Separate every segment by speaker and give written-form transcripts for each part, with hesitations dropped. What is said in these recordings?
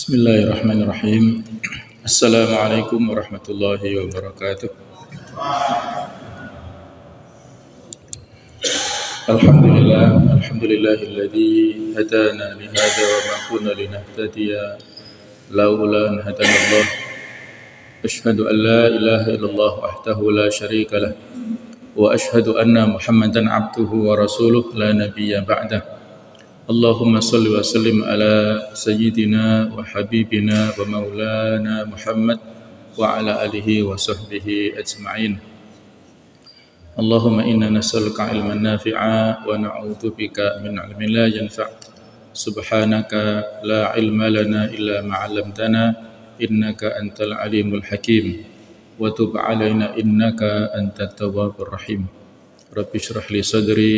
Speaker 1: Bismillahirrahmanirrahim. Assalamualaikum warahmatullahi wabarakatuh. Alhamdulillahilladzi hadana li hadza wa ma kunna linahtadiya laula an hadanallah. Asyhadu an la ilaha illallah wahdahu la syarika lah wa asyhadu anna Muhammadan abduhu wa rasuluh la nabiyya ba'dah. Allahumma salli wa sallim ala sayyidina wa habibina wa maulana Muhammad wa ala alihi wa sahbihi ajma'in. Allahumma inna nas'aluka ilman nafi'a wa na'udzu bika min ilmin la yanfa'. Subhanaka la ilma lana illa ma 'allamtana innaka antal alimul hakim wa tub 'alaina innaka antat tawwabur rahim. Rabbi shrah li sadri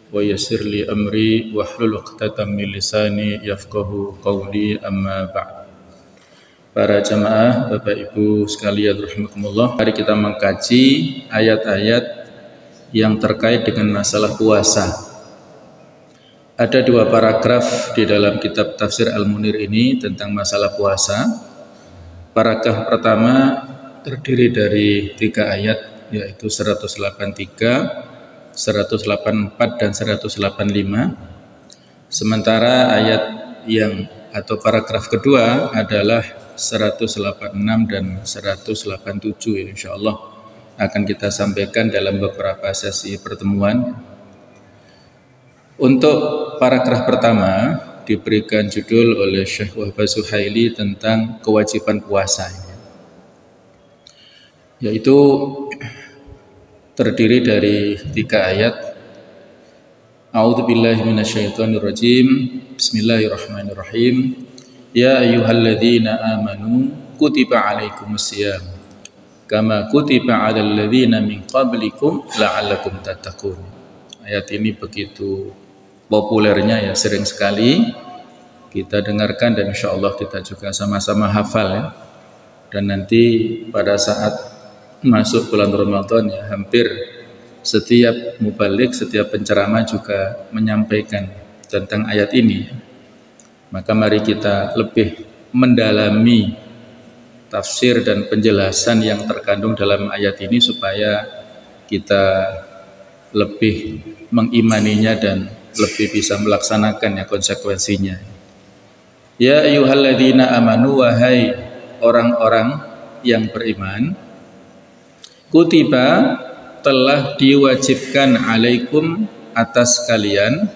Speaker 1: wa yassir li amri wahlul 'uqdatam min lisani yafqahu qawli, amma ba'd. Para jamaah, Bapak Ibu sekalian rahimakumullah, mari kita mengkaji ayat-ayat yang terkait dengan masalah puasa. Ada dua paragraf di dalam kitab tafsir Al-Munir ini tentang masalah puasa. Paragraf pertama terdiri dari 3 ayat, yaitu 183, 184 dan 185. Sementara ayat yang atau paragraf kedua adalah 186 dan 187, insyaallah akan kita sampaikan dalam beberapa sesi pertemuan. Untuk paragraf pertama diberikan judul oleh Syekh Wahbah Suhaili tentang kewajiban puasa, yaitu terdiri dari 3 ayat. A'udzubillahi minasyaitonirrajim. Bismillahirrahmanirrahim. Ya ayyuhalladzina amanu kutiba alaikumusiyam kama kutiba 'alal ladzina min qablikum la'allakum tattaqun. Ayat ini begitu populernya, ya, sering sekali kita dengarkan dan insyaallah kita juga sama-sama hafal, ya. Dan nanti pada saat masuk bulan Ramadan, ya, hampir setiap mubalik, setiap penceramah juga menyampaikan tentang ayat ini. Maka mari kita lebih mendalami tafsir dan penjelasan yang terkandung dalam ayat ini supaya kita lebih mengimaninya dan lebih bisa melaksanakan, ya, konsekuensinya. Ya ayyuhalladzina amanu, wahai orang-orang yang beriman, kutiba telah diwajibkan alaikum atas kalian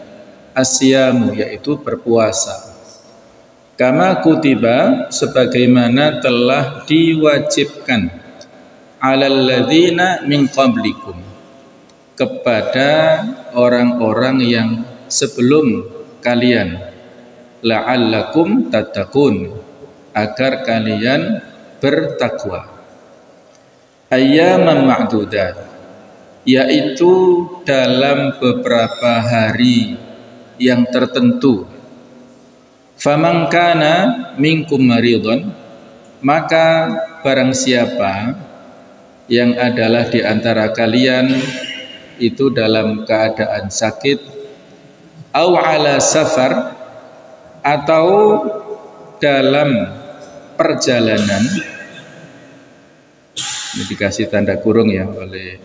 Speaker 1: asyamu, yaitu berpuasa. Kama kutiba sebagaimana telah diwajibkan alal ladzina min qablikum kepada orang-orang yang sebelum kalian, la'allakum tattaqun, agar kalian bertakwa. Ayyaman ma'dudat, yaitu dalam beberapa hari yang tertentu. Faman kana minkum maridun, maka barang siapa yang adalah di antara kalian itu dalam keadaan sakit, au ala safar, atau dalam perjalanan. Ini dikasih tanda kurung, ya, oleh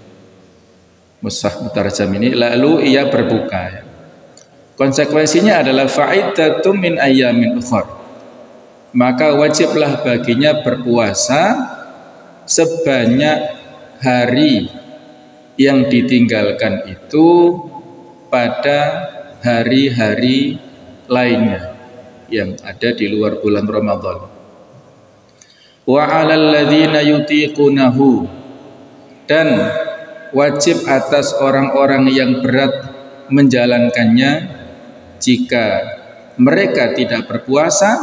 Speaker 1: Mushaf Mutarjam ini, lalu ia berbuka, ya. Konsekuensinya adalah fa'iddatum min ayyamin ukhar, maka wajiblah baginya berpuasa sebanyak hari yang ditinggalkan itu pada hari-hari lainnya yang ada di luar bulan Ramadan. Wa 'alal ladzina yutiqunahu, dan wajib atas orang-orang yang berat menjalankannya jika mereka tidak berpuasa,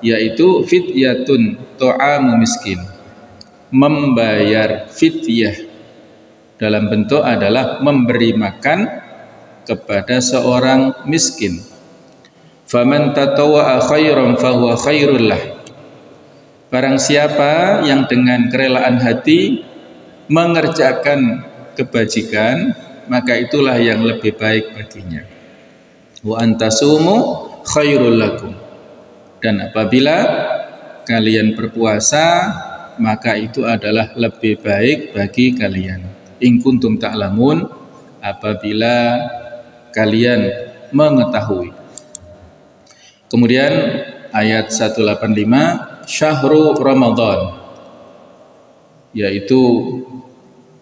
Speaker 1: yaitu fidyatun ta'amu miskin, membayar fidyah dalam bentuk adalah memberi makan kepada seorang miskin. Faman tatawwa'a khairan fahuwa khairul lah, barang siapa yang dengan kerelaan hati mengerjakan kebajikan, maka itulah yang lebih baik baginya. Wa antasumu khairul lakum, Dan apabila kalian berpuasa, maka itu adalah lebih baik bagi kalian. In kuntum ta'lamun, apabila kalian mengetahui. Kemudian ayat 185, Syahrul Ramadan, yaitu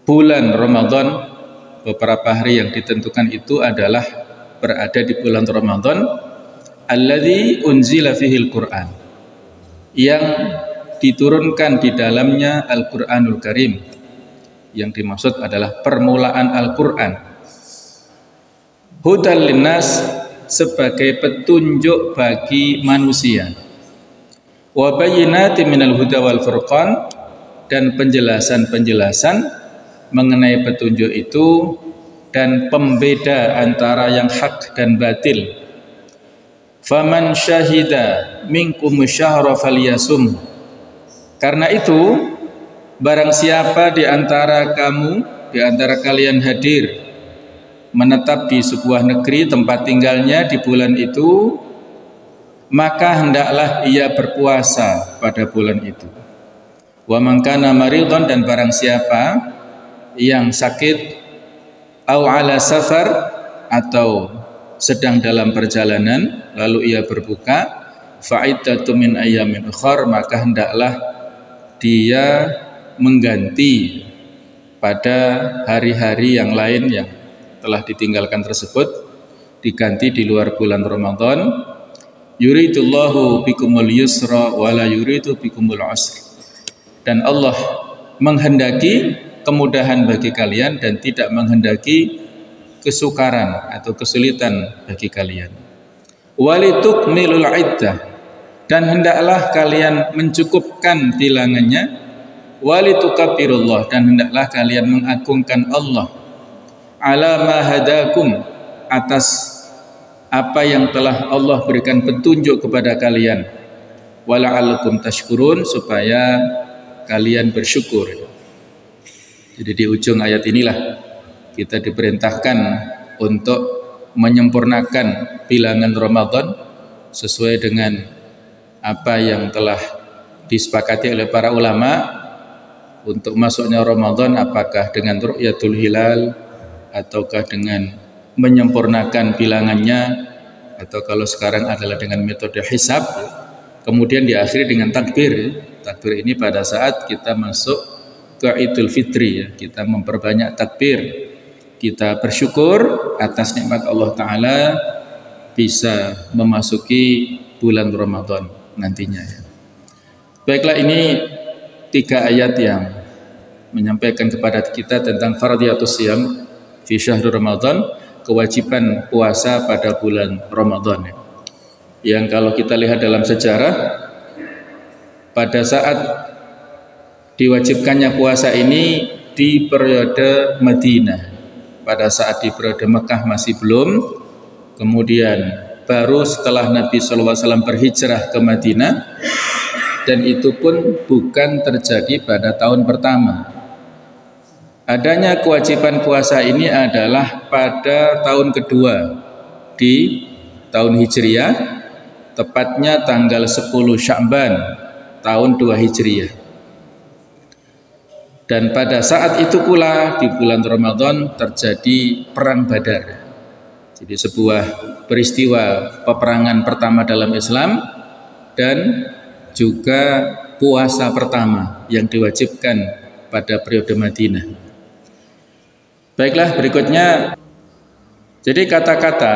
Speaker 1: bulan Ramadan. Beberapa hari yang ditentukan itu adalah berada di bulan Ramadan, alladzi unzila fihil Qur'an, yang diturunkan di dalamnya Al-Qur'anul Karim. Yang dimaksud adalah permulaan Al-Qur'an. Hudal linnas, sebagai petunjuk bagi manusia. Wa bayyinatin minal huda wal furqan, dan penjelasan-penjelasan mengenai petunjuk itu dan pembeda antara yang hak dan batil. Faman syahida minkum syahra falyasum. Karena itu, barang siapa di antara kamu, di antara kalian hadir menetap di sebuah negeri tempat tinggalnya di bulan itu, maka hendaklah ia berpuasa pada bulan itu. Wa man kana maridhan, dan barang siapa yang sakit, au ala safar, atau sedang dalam perjalanan lalu ia berbuka, fa'iddatu min ayyamin ukhar, maka hendaklah dia mengganti pada hari-hari yang lain yang telah ditinggalkan tersebut, diganti di luar bulan Ramadan. Yuridullahu bikumul yusra wa la yuridu bikumul usra, dan Allah menghendaki kemudahan bagi kalian dan tidak menghendaki kesukaran atau kesulitan bagi kalian. Walitukmilul iddah, dan hendaklah kalian mencukupkan bilangannya. Walitukabbirullah, dan hendaklah kalian mengagungkan Allah ala ma hadakum, atas apa yang telah Allah berikan petunjuk kepada kalian. Wala'allakum tashkurun, supaya kalian bersyukur. Jadi di ujung ayat inilah kita diperintahkan untuk menyempurnakan bilangan Ramadan sesuai dengan apa yang telah disepakati oleh para ulama untuk masuknya Ramadan, apakah dengan ru'yatul hilal ataukah dengan menyempurnakan bilangannya, atau kalau sekarang adalah dengan metode hisab, kemudian diakhiri dengan takbir. Takbir ini pada saat kita masuk ke Idul Fitri, ya, kita memperbanyak takbir, kita bersyukur atas nikmat Allah Ta'ala bisa memasuki bulan Ramadan nantinya, ya. Baiklah, ini 3 ayat yang menyampaikan kepada kita tentang fardhiyatus shiyam fi syahrul Ramadan, kewajiban puasa pada bulan Ramadan, ya. Yang kalau kita lihat dalam sejarah, pada saat diwajibkannya puasa ini di periode Madinah, pada saat di periode Mekah masih belum, kemudian baru setelah Nabi SAW berhijrah ke Madinah, dan itu pun bukan terjadi pada tahun pertama. Adanya kewajiban puasa ini adalah pada tahun kedua di tahun Hijriyah, tepatnya tanggal 10 Sya'ban tahun 2 Hijriyah. Dan pada saat itu pula di bulan Ramadan terjadi perang Badar. Jadi sebuah peristiwa peperangan pertama dalam Islam dan juga puasa pertama yang diwajibkan pada periode Madinah. Baiklah, berikutnya, jadi kata-kata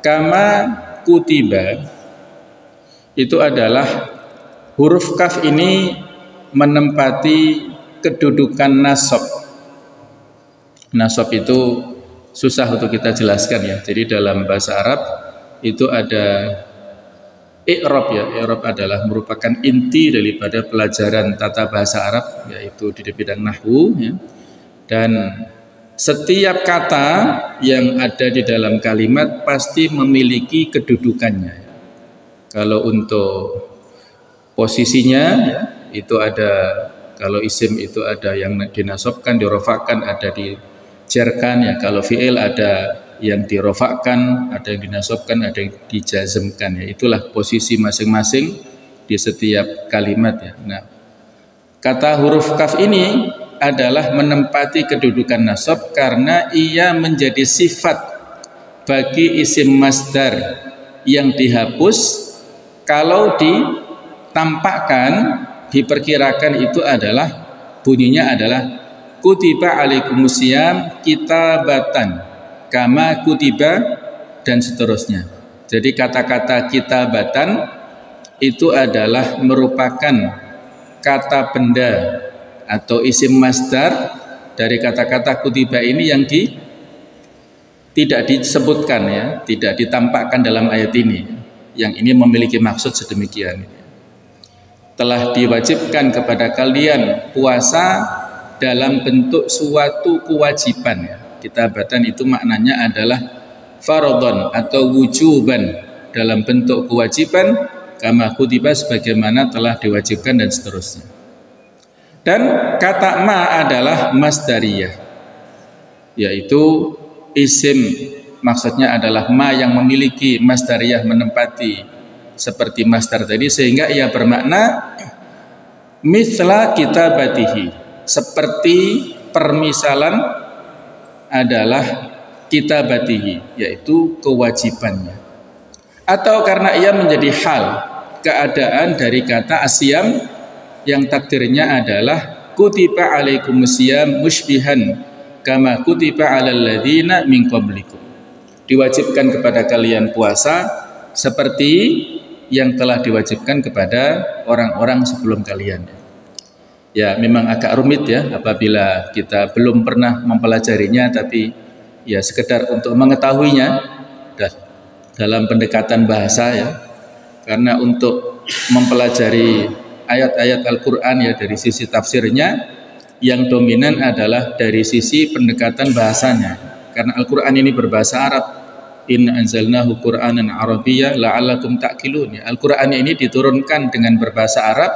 Speaker 1: kama kutiba itu adalah huruf kaf ini menempati kedudukan nasab. Nasab itu susah untuk kita jelaskan, ya. Jadi dalam bahasa Arab itu ada i'rab, ya. I'rab adalah merupakan inti daripada pelajaran tata bahasa Arab, yaitu di bidang nahwu, ya. Dan setiap kata yang ada di dalam kalimat pasti memiliki kedudukannya. Kalau untuk posisinya, ya, itu ada, kalau isim itu ada yang dinasabkan, dirofakkan, ada dijarkan, ya. Kalau fi'il ada yang dirofakkan, ada yang dinasabkan, ada yang dijazmkan, ya. Itulah posisi masing-masing di setiap kalimat, ya. Nah, kata huruf kaf ini adalah menempati kedudukan nasab karena ia menjadi sifat bagi isim masdar yang dihapus kalau ditampakkan, diperkirakan itu adalah bunyinya adalah kutiba alaikumusiyam kitabatan kama kutiba dan seterusnya. Jadi kata-kata kitabatan itu adalah merupakan kata benda atau isim masdar dari kata-kata kutiba ini yang tidak disebutkan, ya, tidak ditampakkan dalam ayat ini. Yang ini memiliki maksud sedemikian. Telah diwajibkan kepada kalian puasa dalam bentuk suatu kewajiban, ya. Kitabatan itu maknanya adalah faradhan atau wujuban dalam bentuk kewajiban, kama kutiba sebagaimana telah diwajibkan dan seterusnya. Dan kata ma adalah masdariyah, yaitu isim, maksudnya adalah ma yang memiliki masdariyah, menempati seperti masdar tadi, sehingga ia bermakna mithla kitabatihi, seperti permisalan adalah kitabatihi, yaitu kewajibannya. Atau karena ia menjadi hal keadaan dari kata asyam yang takdirnya adalah kutiba alaikumusiyam musybihan kama kutiba alal ladzina min qablikum. Diwajibkan kepada kalian puasa seperti yang telah diwajibkan kepada orang-orang sebelum kalian. Ya, memang agak rumit, ya, apabila kita belum pernah mempelajarinya, tapi ya sekedar untuk mengetahuinya dalam pendekatan bahasa, ya. Karena untuk mempelajari ayat-ayat Al-Qur'an, ya, dari sisi tafsirnya yang dominan adalah dari sisi pendekatan bahasanya. Karena Al-Qur'an ini berbahasa Arab. Inna anzalnahu Qur'anan Arabiyyah la'allakum ta'qilun. Al-Qur'an ini diturunkan dengan berbahasa Arab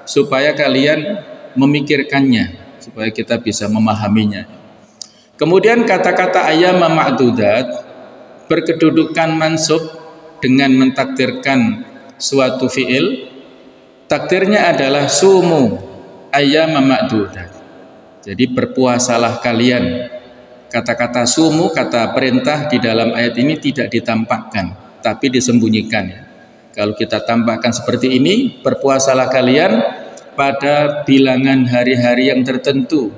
Speaker 1: supaya kalian memikirkannya, supaya kita bisa memahaminya. Kemudian kata-kata ayyama ma'dudat berkedudukan mansub dengan mentakdirkan suatu fiil. Takdirnya adalah sumu ayyama ma'dudat. Jadi berpuasalah kalian. Kata-kata sumu, kata perintah di dalam ayat ini tidak ditampakkan, tapi disembunyikan, ya. Kalau kita tampakkan seperti ini, berpuasalah kalian pada bilangan hari-hari yang tertentu.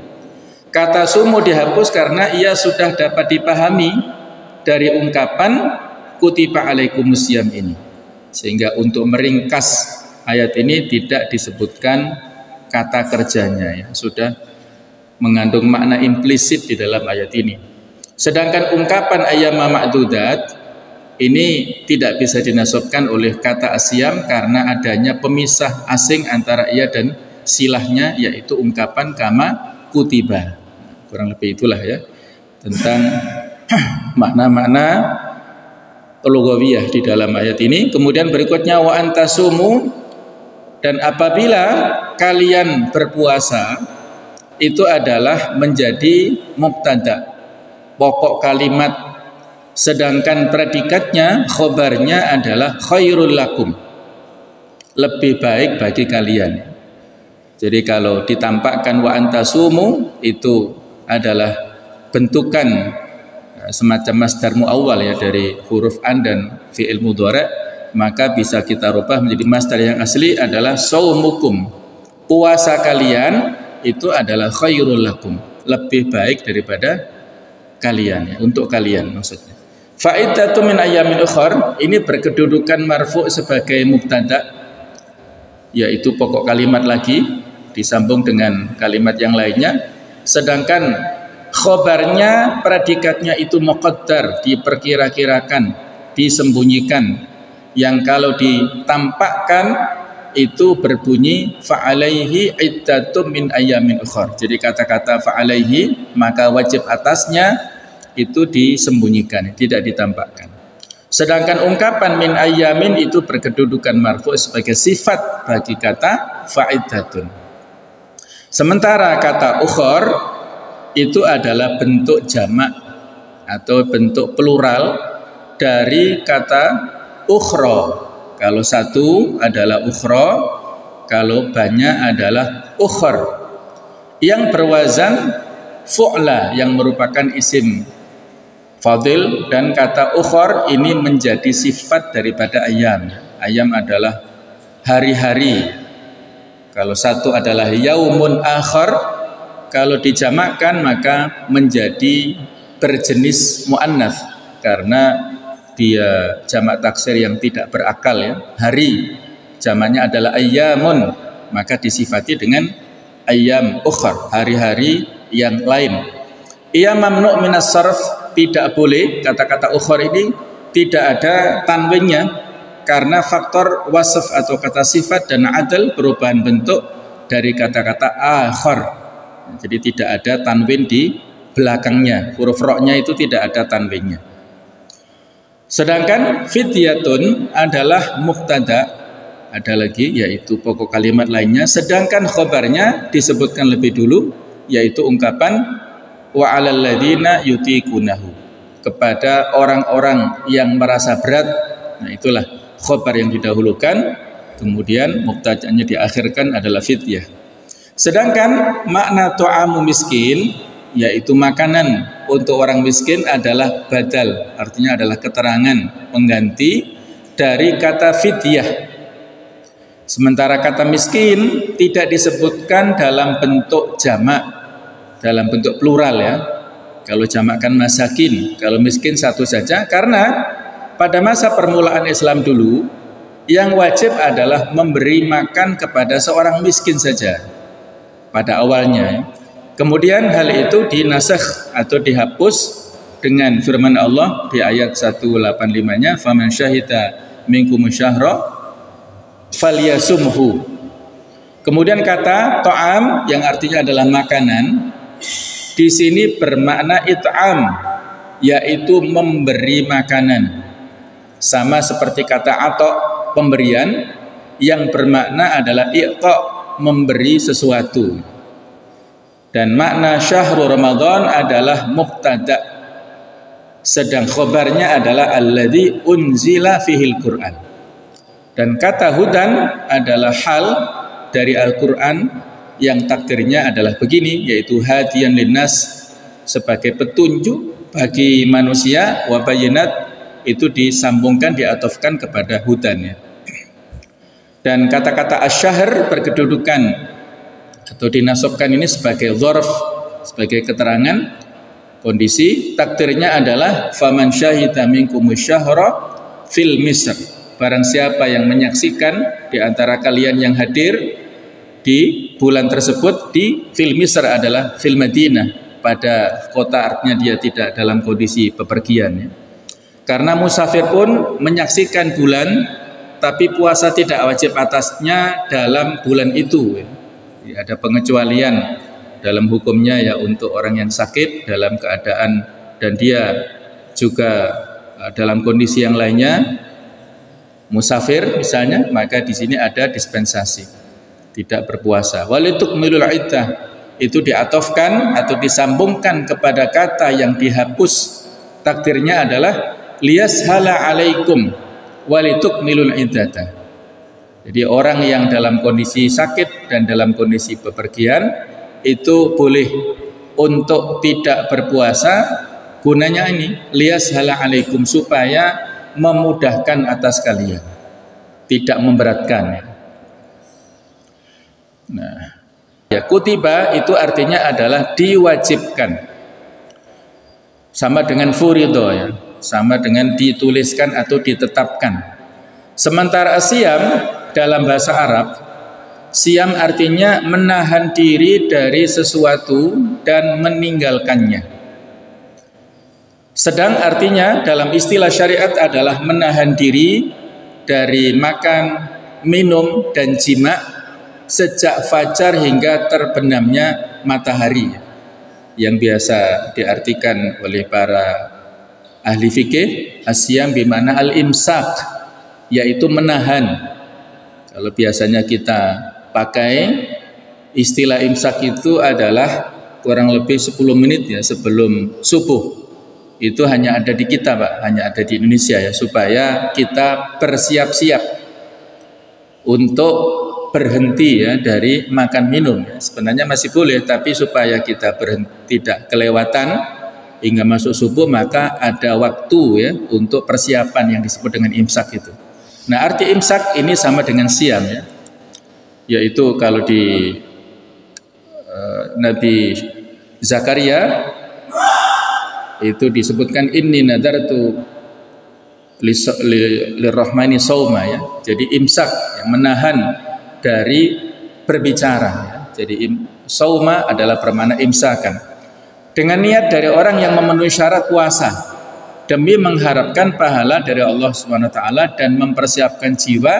Speaker 1: Kata sumu dihapus karena ia sudah dapat dipahami dari ungkapan kutiba alaikumusiyam ini. Sehingga untuk meringkas ayat ini tidak disebutkan kata kerjanya, ya. Sudah mengandung makna implisit di dalam ayat ini. Sedangkan ungkapan ayyama ma'dudat ini tidak bisa dinasabkan oleh kata asyam karena adanya pemisah asing antara ia dan silahnya, yaitu ungkapan kama kutiba. Kurang lebih itulah, ya, tentang makna-makna lughawiyah di dalam ayat ini. Kemudian berikutnya wa antasumu, dan apabila kalian berpuasa, itu adalah menjadi mubtada, pokok kalimat, sedangkan predikatnya, khobarnya adalah khairul lakum, lebih baik bagi kalian. Jadi kalau ditampakkan wa antasumu itu adalah bentukan semacam masdar muawwal, ya, dari huruf an dan fi'il mudhari', maka bisa kita rubah menjadi masdar yang asli adalah saumukum, puasa kalian itu adalah khairul lakum, lebih baik daripada kalian, ya, untuk kalian maksudnya. Fa'iddatu min ayyamin ukhar ini berkedudukan marfu' sebagai mubtada, yaitu pokok kalimat lagi disambung dengan kalimat yang lainnya, sedangkan khobarnya, predikatnya itu muqaddar, diperkira-kirakan, disembunyikan, yang kalau ditampakkan itu berbunyi fa'alaihi iddatum min ayyamin ukhar. Jadi kata-kata fa'alaihi, maka wajib atasnya itu disembunyikan, tidak ditampakkan. Sedangkan ungkapan min ayyamin itu berkedudukan marfu' sebagai sifat bagi kata fa'iddatun. Sementara kata ukhar itu adalah bentuk jamak atau bentuk plural dari kata ukhra. Kalau satu adalah ukhra, kalau banyak adalah ukhar. Yang berwazan fu'la yang merupakan isim fadil, dan kata ukhar ini menjadi sifat daripada ayam. Ayam adalah hari-hari. Kalau satu adalah yaumun akhar, kalau dijamakkan maka menjadi berjenis muannats karena dia jamak taksir yang tidak berakal ya. Hari jamaknya adalah ayyamun, maka disifati dengan ayyam ukhar, hari-hari yang lain. Ia mamnu' minas sarf, tidak boleh kata-kata ukhar ini tidak ada tanwinnya karena faktor wasf atau kata sifat dan adal perubahan bentuk dari kata-kata akhar. Jadi tidak ada tanwin di belakangnya, huruf ra-nya itu tidak ada tanwinnya. Sedangkan fityatun adalah mubtada, ada lagi yaitu pokok kalimat lainnya, sedangkan khobarnya disebutkan lebih dulu yaitu ungkapan wa 'alal ladzina yutiqunahu, kepada orang-orang yang merasa berat. Nah, itulah khobar yang didahulukan, kemudian mubtada'nya diakhirkan adalah fityah. Sedangkan makna ta'amu miskin yaitu makanan untuk orang miskin adalah badal, artinya adalah keterangan pengganti dari kata fidyah. Sementara kata miskin tidak disebutkan dalam bentuk jamak, dalam bentuk plural ya. Kalau jamak kan masakin, kalau miskin satu saja, karena pada masa permulaan Islam dulu yang wajib adalah memberi makan kepada seorang miskin saja pada awalnya. Kemudian hal itu dinasakh atau dihapus dengan firman Allah di ayat 185-nya, faman syahida minkum syahra falyasumhu. Kemudian kata ta'am yang artinya adalah makanan di sini bermakna it'am, yaitu memberi makanan. Sama seperti kata ato, pemberian, yang bermakna adalah i'ta, memberi sesuatu. Dan makna syahrul Ramadan adalah mubtada, sedang khobarnya adalah alladzi unzila fihil Qur'an. Dan kata hudan adalah hal dari Al-Quran yang takdirnya adalah begini, yaitu hadiyan linnas, sebagai petunjuk bagi manusia, wa bayyinat itu disambungkan, diatofkan kepada hudan ya. Dan kata-kata asy-syahr berkedudukan atau dinasabkan ini sebagai dzarf, sebagai keterangan kondisi. Takdirnya adalah faman syahida minkumus syahra fil misr, barang siapa yang menyaksikan di antara kalian yang hadir di bulan tersebut di fil misr adalah fil Madinah, pada kota, artinya dia tidak dalam kondisi bepergian ya. Karena musafir pun menyaksikan bulan tapi puasa tidak wajib atasnya dalam bulan itu ya. Ada pengecualian dalam hukumnya ya untuk orang yang sakit dalam keadaan dan dia juga dalam kondisi yang lainnya, musafir misalnya, maka di sini ada dispensasi, tidak berpuasa. Walitukmilul iddah itu diatofkan atau disambungkan kepada kata yang dihapus, takdirnya adalah liyashala alaikum walitukmilul iddata. Jadi orang yang dalam kondisi sakit dan dalam kondisi bepergian itu boleh untuk tidak berpuasa, gunanya ini liyashala alaikum, supaya memudahkan atas kalian, tidak memberatkan. Nah, ya kutiba itu artinya adalah diwajibkan, sama dengan furido ya, sama dengan dituliskan atau ditetapkan. Sementara asyam dalam bahasa Arab, siam artinya menahan diri dari sesuatu dan meninggalkannya. Sedang artinya dalam istilah syariat adalah menahan diri dari makan, minum, dan jima sejak fajar hingga terbenamnya matahari, yang biasa diartikan oleh para ahli fikih asyam bimana al-imsak, yaitu menahan. Kalau biasanya kita pakai istilah imsak itu adalah kurang lebih 10 menit ya sebelum subuh, itu hanya ada di kita Pak, hanya ada di Indonesia ya, supaya kita bersiap-siap untuk berhenti ya dari makan minum ya. Sebenarnya masih boleh, tapi supaya kita berhenti, tidak kelewatan hingga masuk subuh, maka ada waktu ya untuk persiapan yang disebut dengan imsak itu. Nah, arti imsak ini sama dengan siam ya, yaitu kalau di Nabi Zakaria itu disebutkan inni nadartu lirrahmani sauma ya. Jadi imsak yang menahan dari berbicara ya. Jadi sauma adalah bermakna imsakan. Dengan niat dari orang yang memenuhi syarat puasa demi mengharapkan pahala dari Allah Subhanahu wa taala dan mempersiapkan jiwa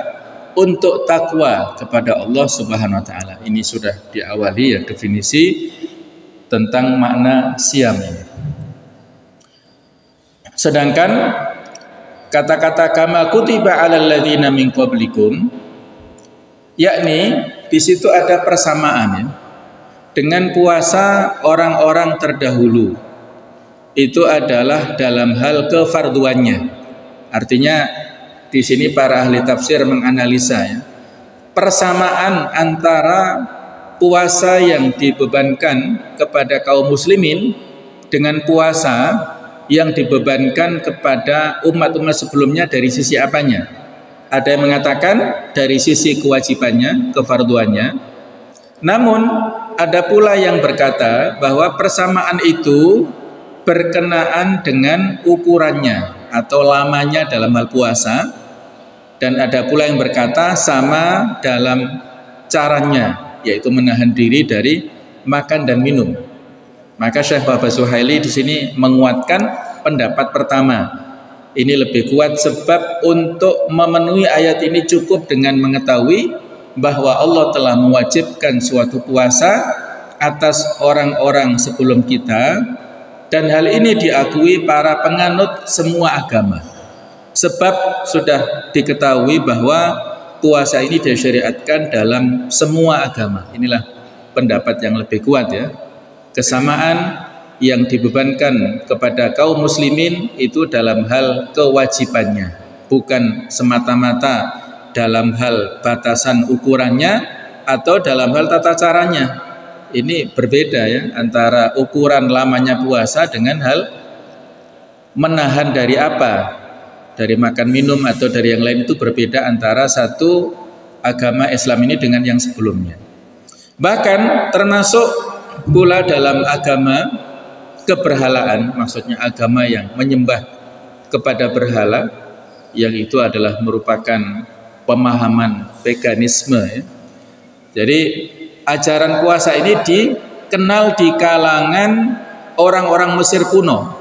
Speaker 1: untuk takwa kepada Allah Subhanahu wa taala. Ini sudah diawali ya definisi tentang makna siam ini. Sedangkan kata-kata kama kutiba 'alal ladzina min qablikum, yakni di situ ada persamaan ya, dengan puasa orang-orang terdahulu. Itu adalah dalam hal kefarduannya. Artinya di sini para ahli tafsir menganalisa ya, persamaan antara puasa yang dibebankan kepada kaum muslimin dengan puasa yang dibebankan kepada umat-umat sebelumnya dari sisi apanya? Ada yang mengatakan dari sisi kewajibannya, kefarduannya. Namun ada pula yang berkata bahwa persamaan itu berkenaan dengan ukurannya atau lamanya dalam hal puasa, dan ada pula yang berkata sama dalam caranya, yaitu menahan diri dari makan dan minum. Maka Syekh Wahbah Zuhaili di sini menguatkan pendapat pertama. Ini lebih kuat sebab untuk memenuhi ayat ini cukup dengan mengetahui bahwa Allah telah mewajibkan suatu puasa atas orang-orang sebelum kita, dan hal ini diakui para penganut semua agama. Sebab sudah diketahui bahwa puasa ini disyariatkan dalam semua agama. Inilah pendapat yang lebih kuat ya. Kesamaan yang dibebankan kepada kaum muslimin itu dalam hal kewajibannya, bukan semata-mata dalam hal batasan ukurannya atau dalam hal tata caranya. Ini berbeda ya, antara ukuran lamanya puasa dengan hal menahan dari apa, dari makan minum atau dari yang lain. Itu berbeda antara satu agama Islam ini dengan yang sebelumnya. Bahkan termasuk pula dalam agama keberhalaan, maksudnya agama yang menyembah kepada berhala, yang itu adalah merupakan pemahaman paganisme ya. Jadi ajaran puasa ini dikenal di kalangan orang-orang Mesir kuno,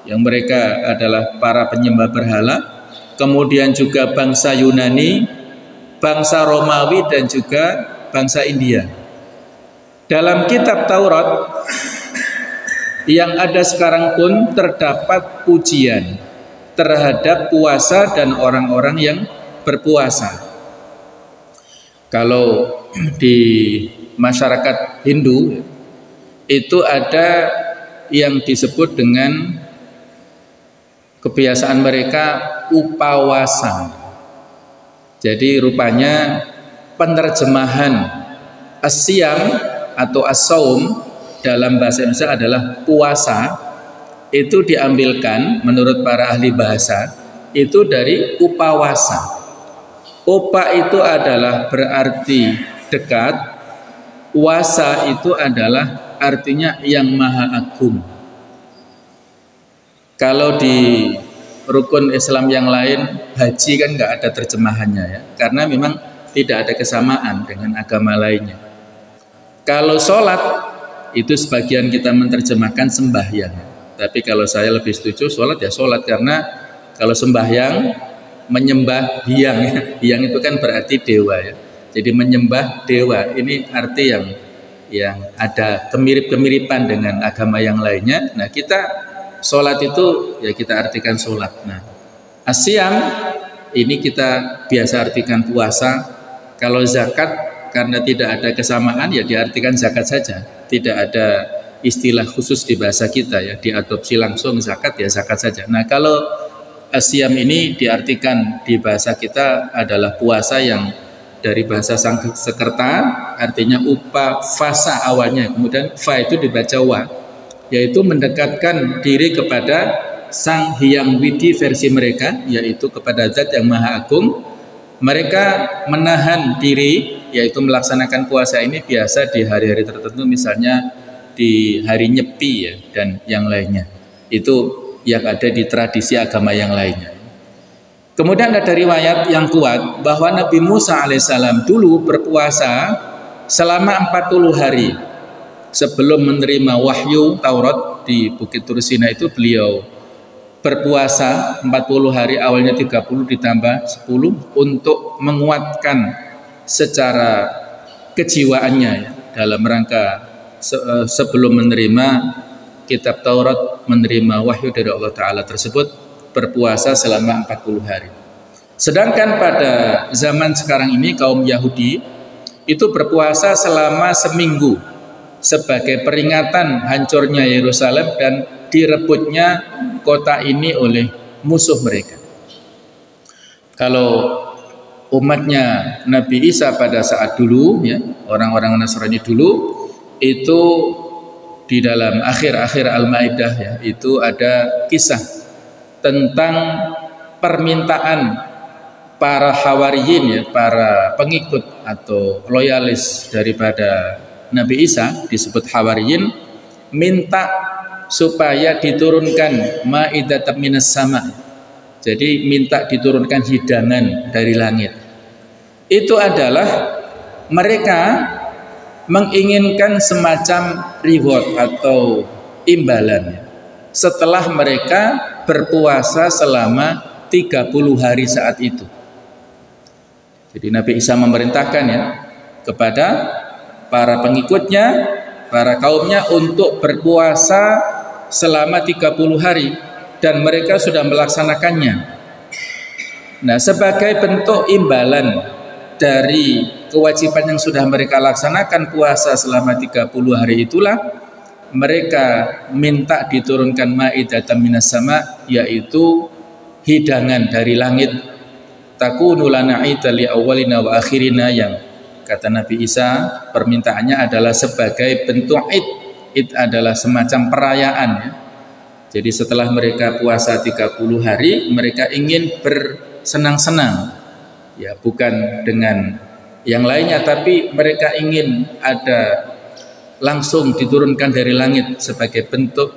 Speaker 1: yang mereka adalah para penyembah berhala, kemudian juga bangsa Yunani, bangsa Romawi, dan juga bangsa India. Dalam kitab Taurat yang ada sekarang pun terdapat pujian terhadap puasa dan orang-orang yang berpuasa. Kalau di masyarakat Hindu itu ada yang disebut dengan kebiasaan mereka upawasa. Jadi rupanya penerjemahan as-siyam atau as-saum dalam bahasa Indonesia adalah puasa, itu diambilkan menurut para ahli bahasa itu dari upawasa. Upa itu adalah berarti dekat, wasa itu adalah artinya yang maha agung. Kalau di rukun Islam yang lain, haji kan nggak ada terjemahannya ya, karena memang tidak ada kesamaan dengan agama lainnya. Kalau sholat itu sebagian kita menerjemahkan sembahyang, tapi kalau saya lebih setuju sholat ya sholat, karena kalau sembahyang menyembah hyang ya. Hyang itu kan berarti dewa ya. Jadi menyembah dewa ini arti yang ada kemirip-kemiripan dengan agama yang lainnya. Nah kita sholat itu ya kita artikan sholat. Nah asyam ini kita biasa artikan puasa. Kalau zakat karena tidak ada kesamaan ya diartikan zakat saja, tidak ada istilah khusus di bahasa kita ya, diadopsi langsung zakat ya zakat saja. Nah kalau asyam ini diartikan di bahasa kita adalah puasa yang dari bahasa Sanskerta artinya fasa awalnya, kemudian fa itu dibaca wa, yaitu mendekatkan diri kepada Sang Hyang Widi versi mereka, yaitu kepada Zat yang Maha Agung. Mereka menahan diri, yaitu melaksanakan puasa ini biasa di hari-hari tertentu, misalnya di hari Nyepi ya, dan yang lainnya. Itu yang ada di tradisi agama yang lainnya. Kemudian ada riwayat yang kuat bahwa Nabi Musa alaihissalam dulu berpuasa selama 40 hari sebelum menerima wahyu Taurat di Bukit Tur Sina. Itu beliau berpuasa 40 hari, awalnya 30 ditambah 10 untuk menguatkan secara kejiwaannya ya, dalam rangka sebelum menerima kitab Taurat, menerima wahyu dari Allah Ta'ala tersebut, berpuasa selama 40 hari. Sedangkan pada zaman sekarang ini kaum Yahudi itu berpuasa selama seminggu sebagai peringatan hancurnya Yerusalem dan direbutnya kota ini oleh musuh mereka. Kalau umatnya Nabi Isa pada saat dulu ya, orang-orang Nasrani dulu itu di dalam akhir-akhir Al-Maidah ya, itu ada kisah tentang permintaan para hawariyin ya, para pengikut atau loyalis daripada Nabi Isa, disebut hawariyin, minta supaya diturunkan ma'idatan minas sama. Jadi minta diturunkan hidangan dari langit. Itu adalah mereka menginginkan semacam reward atau imbalan setelah mereka berpuasa selama 30 hari saat itu. Jadi Nabi Isa memerintahkan ya kepada para pengikutnya, para kaumnya untuk berpuasa selama 30 hari dan mereka sudah melaksanakannya. Nah, sebagai bentuk imbalan dari kewajiban yang sudah mereka laksanakan, puasa selama 30 hari itulah mereka minta diturunkan ma'idatan minas sama, yaitu hidangan dari langit. Takunu lana ita li awwalina wa akhirina, yang kata Nabi Isa permintaannya adalah sebagai bentuk Id adalah semacam perayaan ya. Jadi setelah mereka puasa 30 hari, mereka ingin bersenang-senang ya, bukan dengan yang lainnya, tapi mereka ingin ada langsung diturunkan dari langit sebagai bentuk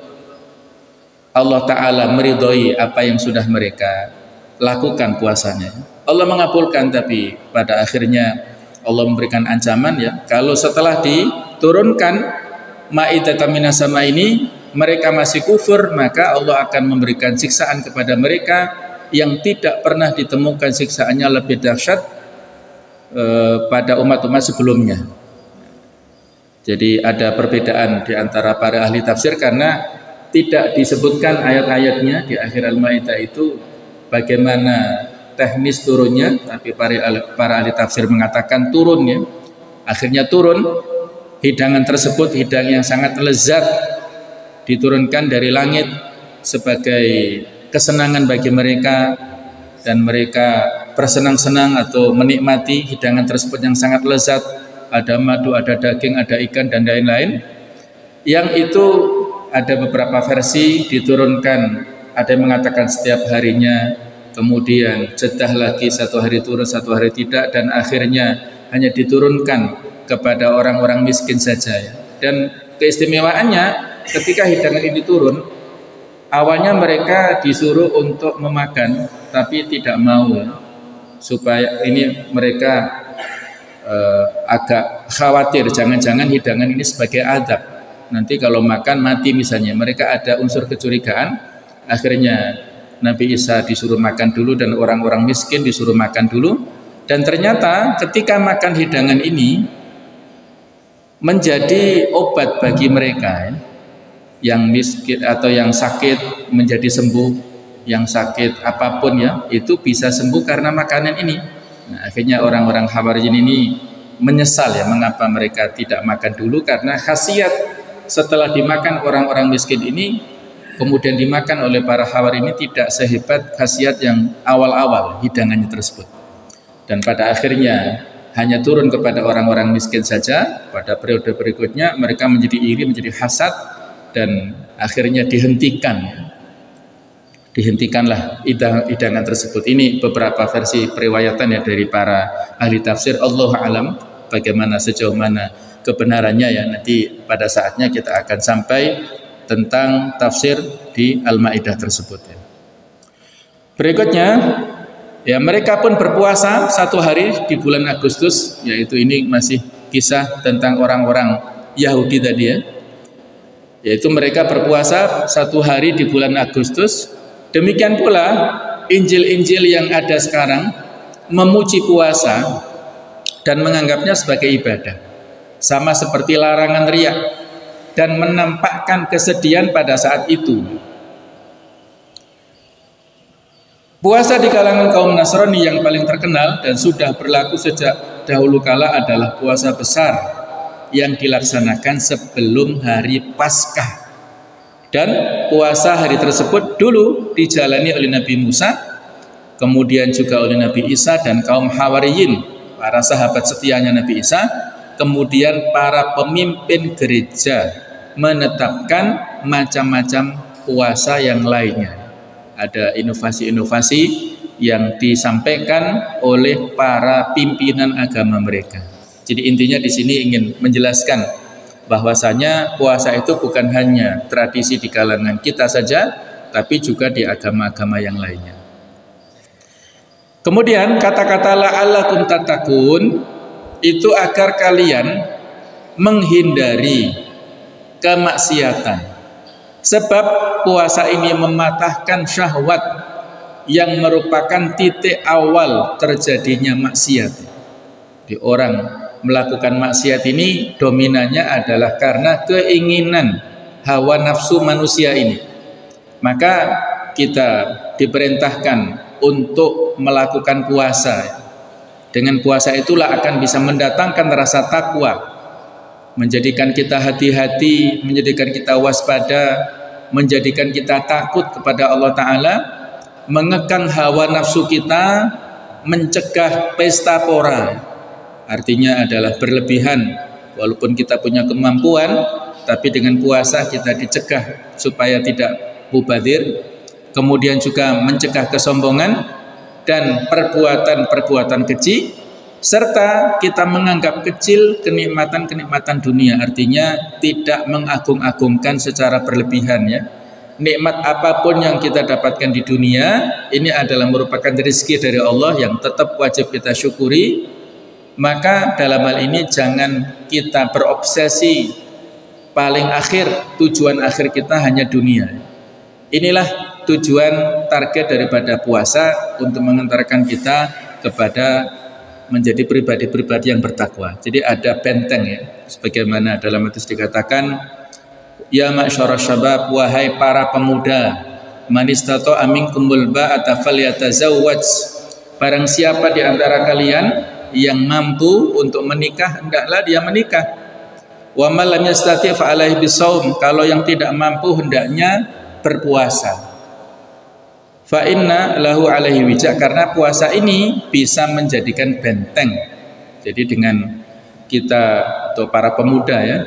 Speaker 1: Allah Ta'ala meridhoi apa yang sudah mereka lakukan puasanya. Allah mengabulkan, tapi pada akhirnya Allah memberikan ancaman ya, kalau setelah diturunkan Ma'idatan minas sama ini mereka masih kufur, maka Allah akan memberikan siksaan kepada mereka yang tidak pernah ditemukan siksaannya lebih dahsyat pada umat-umat sebelumnya. Jadi ada perbedaan di antara para ahli tafsir karena tidak disebutkan ayat-ayatnya di akhir Al-Maidah itu bagaimana teknis turunnya, tapi para ahli tafsir mengatakan turunnya, akhirnya turun. Hidangan tersebut hidangan yang sangat lezat diturunkan dari langit sebagai kesenangan bagi mereka, dan mereka bersenang-senang atau menikmati hidangan tersebut yang sangat lezat. Ada madu, ada daging, ada ikan dan lain-lain. Yang itu ada beberapa versi diturunkan, ada yang mengatakan setiap harinya, kemudian jeda lagi, satu hari turun, satu hari tidak, dan akhirnya hanya diturunkan kepada orang-orang miskin saja ya. Dan keistimewaannya ketika hidangan ini turun, awalnya mereka disuruh untuk memakan tapi tidak mau ya. Supaya ini mereka agak khawatir jangan-jangan hidangan ini sebagai adab, nanti kalau makan mati misalnya. Mereka ada unsur kecurigaan. Akhirnya Nabi Isa disuruh makan dulu dan orang-orang miskin disuruh makan dulu, dan ternyata ketika makan hidangan ini menjadi obat bagi mereka ya, yang miskin atau yang sakit menjadi sembuh, yang sakit apapun ya itu bisa sembuh karena makanan ini. Nah, akhirnya orang-orang Hawariyin ini menyesal ya mengapa mereka tidak makan dulu, karena khasiat setelah dimakan orang-orang miskin ini, kemudian dimakan oleh para Hawari ini tidak sehebat khasiat yang awal-awal hidangannya tersebut. Dan pada akhirnya hanya turun kepada orang-orang miskin saja. Pada periode berikutnya mereka menjadi iri, menjadi hasad, dan akhirnya dihentikanlah hidangan tersebut. Ini beberapa versi periwayatan ya dari para ahli tafsir. Allahu a'lam bagaimana sejauh mana kebenarannya ya, nanti pada saatnya kita akan sampai tentang tafsir di Al-Maidah tersebut ya. Berikutnya ya, mereka pun berpuasa 1 hari di bulan Agustus, yaitu ini masih kisah tentang orang-orang Yahudi tadi ya, yaitu mereka berpuasa 1 hari di bulan Agustus. Demikian pula Injil-Injil yang ada sekarang memuji puasa dan menganggapnya sebagai ibadah, sama seperti larangan riya dan menampakkan kesedihan pada saat itu. Puasa di kalangan kaum Nasrani yang paling terkenal dan sudah berlaku sejak dahulu kala adalah puasa besar yang dilaksanakan sebelum hari Paskah. Dan puasa hari tersebut dulu dijalani oleh Nabi Musa, kemudian juga oleh Nabi Isa dan kaum Hawariyin, para sahabat setianya Nabi Isa. Kemudian para pemimpin gereja menetapkan macam-macam puasa yang lainnya. Ada inovasi-inovasi yang disampaikan oleh para pimpinan agama mereka. Jadi intinya di sini ingin menjelaskan bahwasanya puasa itu bukan hanya tradisi di kalangan kita saja, tapi juga di agama-agama yang lainnya. Kemudian kata-kata la'allakum tattaqun itu agar kalian menghindari kemaksiatan. Sebab puasa ini mematahkan syahwat yang merupakan titik awal terjadinya maksiat. Di orang melakukan maksiat ini dominannya adalah karena keinginan hawa nafsu manusia ini. Maka kita diperintahkan untuk melakukan puasa. Dengan puasa itulah akan bisa mendatangkan rasa takwa, menjadikan kita hati-hati, menjadikan kita waspada, menjadikan kita takut kepada Allah Ta'ala, mengekang hawa nafsu kita, mencegah pesta pora. Artinya adalah berlebihan, walaupun kita punya kemampuan, tapi dengan puasa kita dicegah supaya tidak mubadzir. Kemudian juga mencegah kesombongan dan perbuatan-perbuatan keji, serta kita menganggap kecil kenikmatan-kenikmatan dunia. Artinya tidak mengagung-agungkan secara berlebihan ya. Nikmat apapun yang kita dapatkan di dunia ini adalah merupakan rezeki dari Allah yang tetap wajib kita syukuri. Maka dalam hal ini jangan kita berobsesi paling akhir, tujuan akhir kita hanya dunia. Inilah tujuan target daripada puasa, untuk mengantarkan kita kepada menjadi pribadi-pribadi yang bertakwa. Jadi ada benteng ya, sebagaimana dalam hadis dikatakan, ya ma'syarasy syabab, wahai para pemuda, man istata'a minkumul ba'ata falyatazawwaj, barang siapa di antara kalian yang mampu untuk menikah, hendaklah dia menikah. Wa man lam yastati' fa alaihi bisawm, kalau yang tidak mampu hendaknya berpuasa. Fa inna lahu alaihi wija, karena puasa ini bisa menjadikan benteng. Jadi dengan kita atau para pemuda ya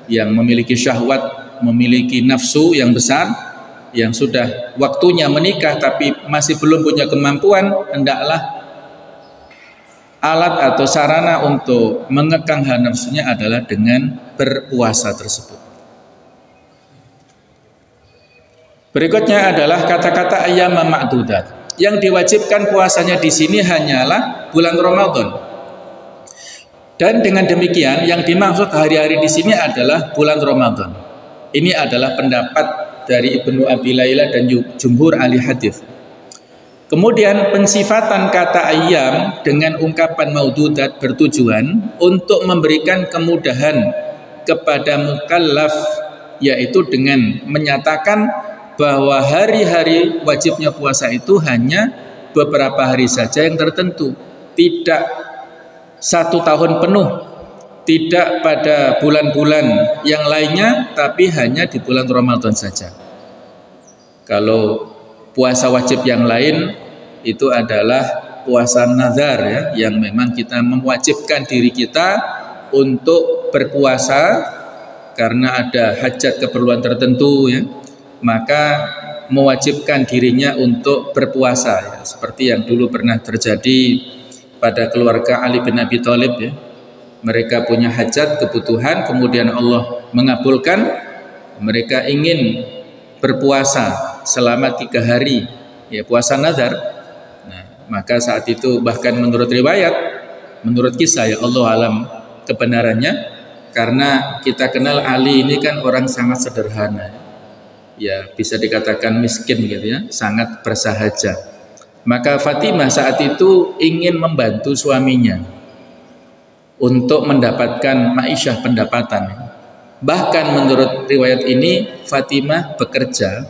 Speaker 1: yang memiliki syahwat, memiliki nafsu yang besar, yang sudah waktunya menikah tapi masih belum punya kemampuan, hendaklah alat atau sarana untuk mengekang hawa nafsunya adalah dengan berpuasa tersebut. Berikutnya adalah kata-kata ayyam ma'dudat. Yang diwajibkan puasanya di sini hanyalah bulan Ramadan. Dan dengan demikian yang dimaksud hari-hari di sini adalah bulan Ramadan. Ini adalah pendapat dari Ibnu Abi Layla dan jumhur ahli hadis. Kemudian pensifatan kata ayyam dengan ungkapan maududat bertujuan untuk memberikan kemudahan kepada mukallaf, yaitu dengan menyatakan bahwa hari-hari wajibnya puasa itu hanya beberapa hari saja yang tertentu, tidak 1 tahun penuh, tidak pada bulan-bulan yang lainnya, tapi hanya di bulan Ramadan saja. Kalau puasa wajib yang lain itu adalah puasa nazar ya, yang memang kita mewajibkan diri kita untuk berpuasa karena ada hajat keperluan tertentu ya, maka mewajibkan dirinya untuk berpuasa ya. Seperti yang dulu pernah terjadi pada keluarga Ali bin Abi Thalib ya. Mereka punya hajat, kebutuhan, kemudian Allah mengabulkan, mereka ingin berpuasa selama 3 hari ya, puasa nazar. Nah, maka saat itu bahkan menurut riwayat, menurut kisah ya, Allah alam kebenarannya, karena kita kenal Ali ini kan orang sangat sederhana ya, bisa dikatakan miskin gitu ya, sangat bersahaja. Maka Fatimah saat itu ingin membantu suaminya untuk mendapatkan ma'isyah, pendapatan. Bahkan menurut riwayat ini Fatimah bekerja